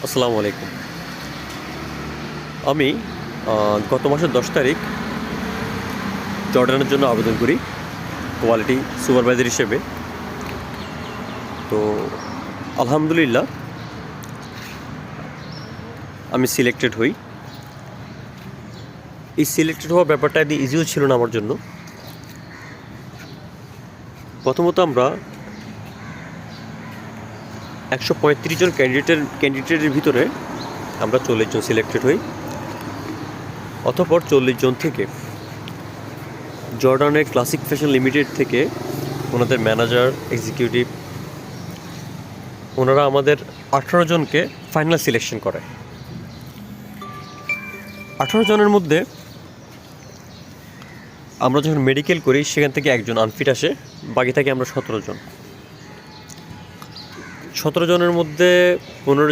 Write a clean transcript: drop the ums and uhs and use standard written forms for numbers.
আসসালামু আলাইকুম। আমি গত মাসের 10 তারিখ জর্ডানের জন্য আবেদন করি কোয়ালিটি সুপারভাইজার হিসেবে। তো আলহামদুলিল্লাহ আমি সিলেক্টেড হই। এই সিলেক্টেড হওয়ার ব্যাপারটা এত ইজিও ছিল না আমার জন্য। প্রথমত আমরা 135 জন ক্যান্ডিডেটের ভিতরে আমরা 40 জন সিলেক্টেড হই। অতঃপর 40 জন থেকে জর্ডানের ক্লাসিক ফ্যাশন লিমিটেড থেকে ওনাদের ম্যানেজার, এক্সিকিউটিভ ওনারা আমাদের 18 জনকে ফাইনাল সিলেকশন করে। 18 জনের মধ্যে আমরা যখন মেডিকেল করি সেখান থেকে একজন আনফিট আসে, বাকি থাকে আমরা 17 জন। 17 জনের মধ্যে 15